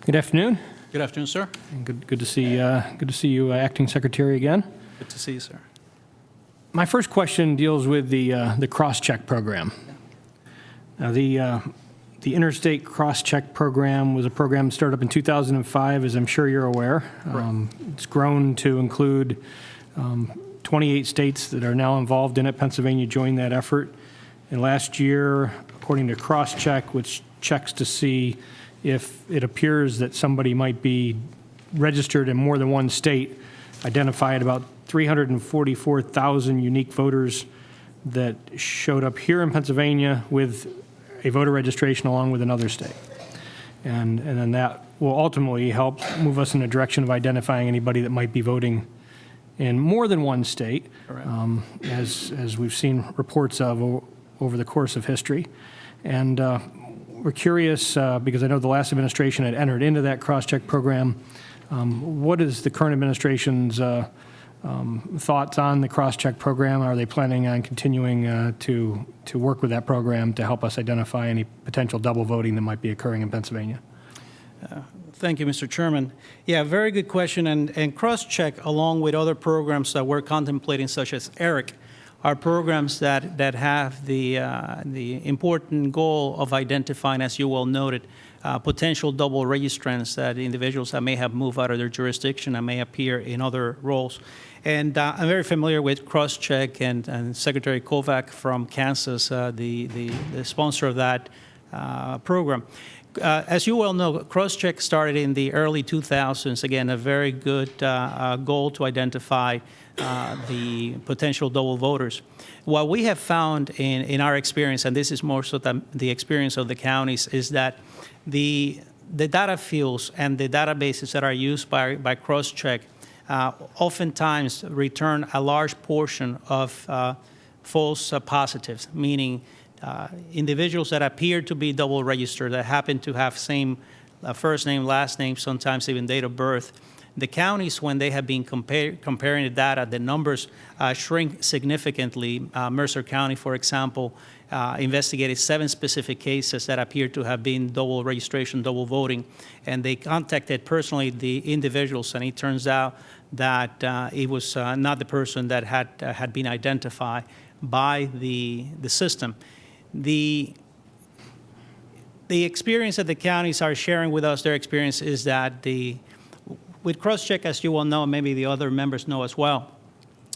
Good afternoon. Good afternoon, sir. And good to see you, Acting Secretary, again. Good to see you, sir. My first question deals with the cross-check program. Now, the Interstate Cross-Check Program was a program started up in 2005, as I'm sure you're aware. It's grown to include 28 states that are now involved in it. Pennsylvania joined that effort. And last year, according to Cross-Check, which checks to see if it appears that somebody might be registered in more than one state, identified about 344,000 unique voters that showed up here in Pennsylvania with a voter registration along with another state. And then that will ultimately help move us in the direction of identifying anybody that might be voting in more than one state, as we've seen reports of over the course of history. And we're curious, because I know the last administration had entered into that cross-check program, what is the current administration's thoughts on the cross-check program? Are they planning on continuing to work with that program to help us identify any potential double voting that might be occurring in Pennsylvania? Thank you, Mr. Chairman. Yeah, very good question. And cross-check, along with other programs that we're contemplating, such as ERIC, are programs that have the important goal of identifying, as you well noted, potential double registrants, that individuals that may have moved out of their jurisdiction and may appear in other roles. And I'm very familiar with Crosscheck and Secretary Kovac from Kansas, the sponsor of that program. As you well know, Crosscheck started in the early 2000s. Again, a very good goal to identify the potential double voters. What we have found in our experience, and this is more so the experience of the counties, is that the data fields and the databases that are used by Crosscheck oftentimes return a large portion of false positives, meaning individuals that appear to be double registered, that happen to have same first name, last name, sometimes even date of birth. The counties, when they have been comparing the data, the numbers shrink significantly. Mercer County, for example, investigated 7 specific cases that appear to have been double registration, double voting, and they contacted personally the individuals, and it turns out that it was not the person that had been identified by the system. The experience that the counties are sharing with us, their experience is that with Crosscheck, as you well know, and maybe the other members know as well,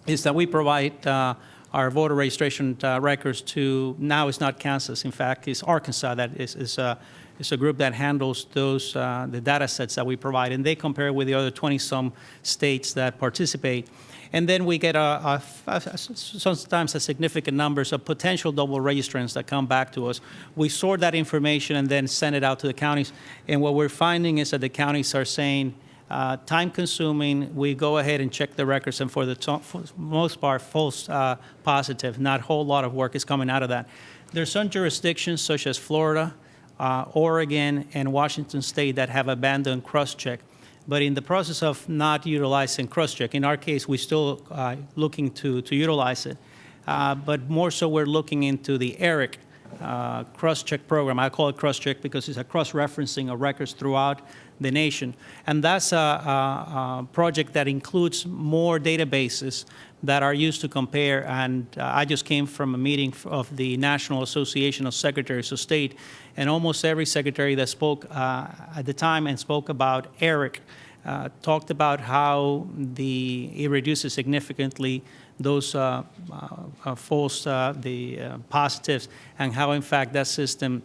is that we provide our voter registration records to, now it's not Kansas, in fact, it's Arkansas that is a group that handles those, the data sets that we provide, and they compare with the other 20-some states that participate. And then we get sometimes a significant numbers of potential double registrants that come back to us. We sort that information and then send it out to the counties. And what we're finding is that the counties are saying, time-consuming, we go ahead and check the records, and for the most part, false positive. Not a whole lot of work is coming out of that. There's some jurisdictions, such as Florida, Oregon, and Washington State, that have abandoned Crosscheck. But in the process of not utilizing Crosscheck, in our case, we're still looking to utilize it. But more so, we're looking into the ERIC Crosscheck program. I call it Crosscheck because it's a cross-referencing of records throughout the nation. And that's a project that includes more databases that are used to compare. And I just came from a meeting of the National Association of Secretaries of State, and almost every secretary that spoke at the time and spoke about ERIC talked about how it reduces significantly those false positives, and how, in fact, that system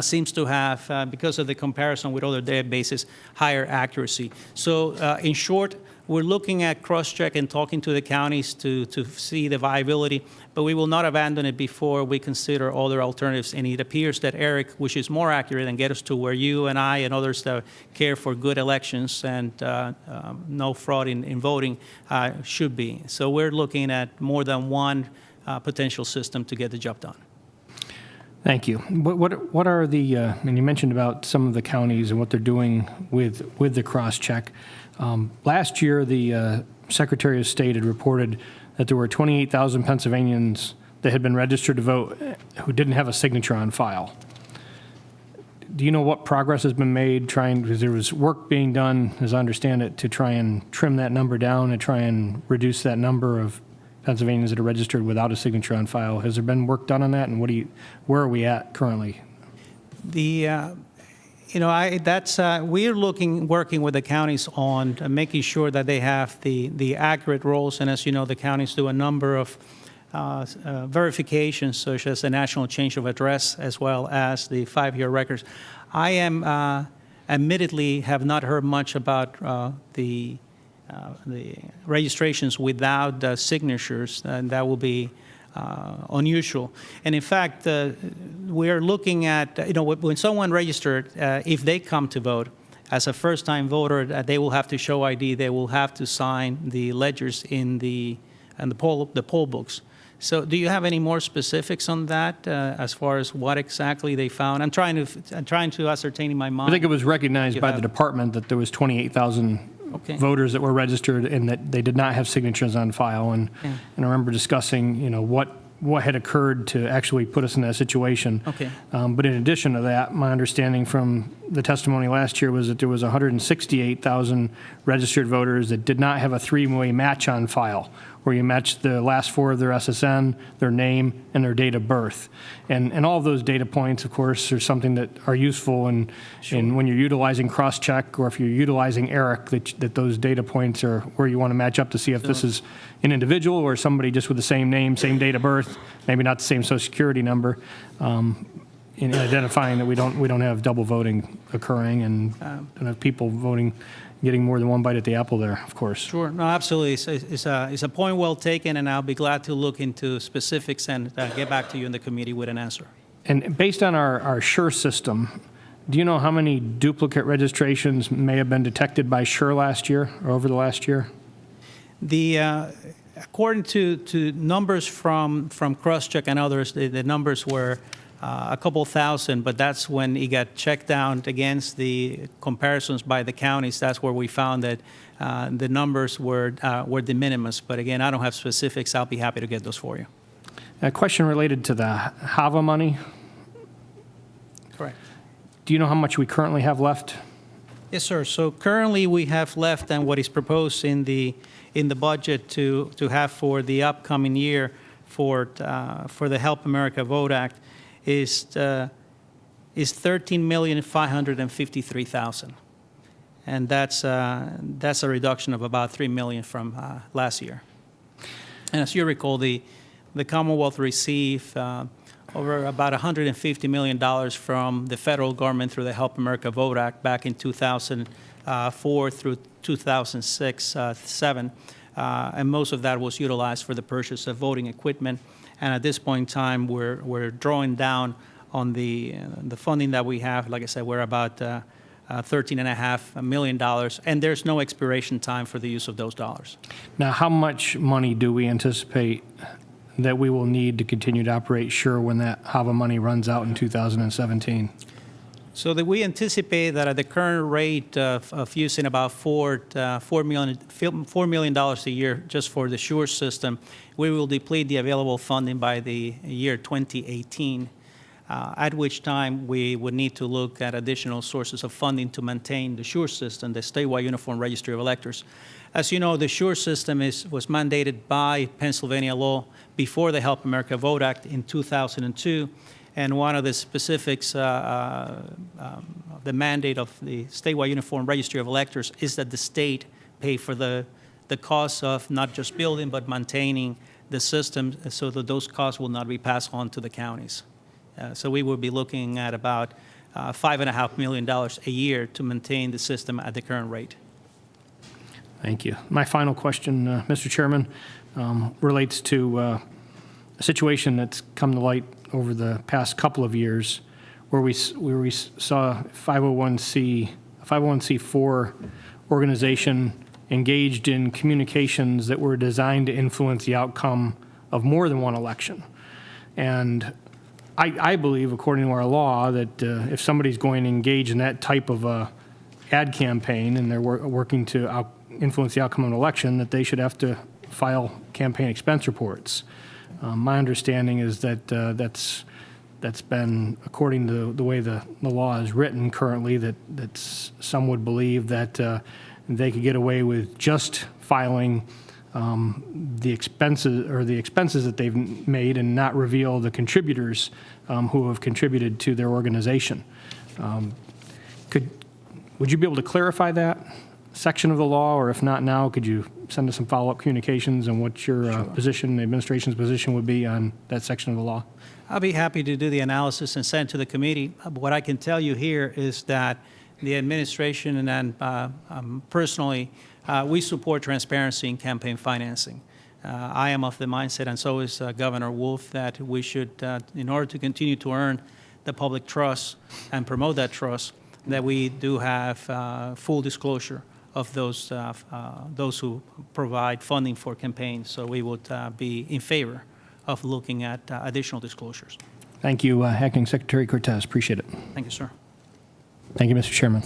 seems to have, because of the comparison with other databases, higher accuracy. So in short, we're looking at Crosscheck and talking to the counties to see the viability, but we will not abandon it before we consider other alternatives. And it appears that ERIC, which is more accurate and get us to where you and I and others that care for good elections and no fraud in voting should be. So we're looking at more than one potential system to get the job done. Thank you. What are the, and you mentioned about some of the counties and what they're doing with the cross-check. Last year, the Secretary of State had reported that there were 28,000 Pennsylvanians that had been registered to vote who didn't have a signature on file. do you know what progress has been made because there was work being done, as I understand it, to try and trim that number down and try and reduce that number of Pennsylvanians that are registered without a signature on file. Has there been work done on that, and where are we at currently? We're working with the counties on making sure that they have the accurate rolls, and as you know, the counties do a number of verifications, such as the national change of address, as well as the 5-year records. I admittedly have not heard much about the registrations without signatures, and that will be unusual. And in fact, we are looking at, when someone registered, if they come to vote as a first-time voter, they will have to show ID. They will have to sign the ledgers in the poll books. So do you have any more specifics on that as far as what exactly they found? I'm trying to ascertain in my mind. I think it was recognized by the department that there was 28,000 voters that were registered and that they did not have signatures on file. And I remember discussing, what had occurred to actually put us in that situation. Okay. But in addition to that, my understanding from the testimony last year was that there was 168,000 registered voters that did not have a 3-way match on file, where you match the last 4 of their SSN, their name, and their date of birth. And all of those data points, of course, are something that are useful in when you're utilizing cross-check, or if you're utilizing ERIC, that those data points are where you want to match up to see if this is an individual or somebody just with the same name, same date of birth, maybe not the same Social Security number, in identifying that we don't have double voting occurring and don't have people voting, getting more than one bite at the apple there, of course. Sure. No, absolutely. It's a point well taken, and I'll be glad to look into specifics and get back to you in the committee with an answer. And based on our SURE system, do you know how many duplicate registrations may have been detected by SURE last year or over the last year? According to numbers from CrossCheck and others, the numbers were a couple thousand, but that's when it got checked out against the comparisons by the counties. That's where we found that the numbers were de minimis. But again, I don't have specifics. I'll be happy to get those for you. A question related to the HAVA money. Correct. Do you know how much we currently have left? Yes, sir. So currently we have left, and what is proposed in the budget to have for the upcoming year for the Help America Vote Act is $13,553,000, and that's a reduction of about $3 million from last year. And as you recall, the Commonwealth received over about $150 million from the federal government through the Help America Vote Act back in 2004 through 2006-07, and most of that was utilized for the purchase of voting equipment. And at this point in time, we're drawing down on the funding that we have. Like I said, we're about $13.5 million, and there's no expiration time for the use of those dollars. Now, how much money do we anticipate that we will need to continue to operate SURE when that HAVA money runs out in 2017? So that we anticipate that at the current rate of using about $4 million a year just for the SURE system, we will deplete the available funding by the year 2018, at which time we would need to look at additional sources of funding to maintain the SURE system, the statewide uniform registry of electors. As you know, the SURE system was mandated by Pennsylvania law before the Help America Vote Act in 2002. And one of the specifics, the mandate of the statewide uniform registry of electors is that the state pay for the costs of not just building but maintaining the system, so that those costs will not be passed on to the counties. So we will be looking at about $5.5 million a year to maintain the system at the current rate. Thank you. My final question, Mr. Chairman, relates to a situation that's come to light over the past couple of years, where we saw 501c4 organization engaged in communications that were designed to influence the outcome of more than one election. And I believe, according to our law, that if somebody's going to engage in that type of a ad campaign and they're working to influence the outcome of an election, that they should have to file campaign expense reports. My understanding is that that's that's been, according to the way the law is written currently, that some would believe that they could get away with just filing the expenses that they've made and not reveal the contributors who have contributed to their organization. Would you be able to clarify that section of the law, or if not now, could you send us some follow-up communications on what your position, the administration's position would be on that section of the law? I'll be happy to do the analysis and send to the committee. What I can tell you here is that the administration and personally, we support transparency in campaign financing. I am of the mindset, and so is Governor Wolf, that we should, in order to continue to earn the public trust and promote that trust, that we do have full disclosure of those who provide funding for campaigns. So we would be in favor of looking at additional disclosures. Thank you, Acting Secretary Cortez. Appreciate it. Thank you, sir. Thank you, Mr. Chairman.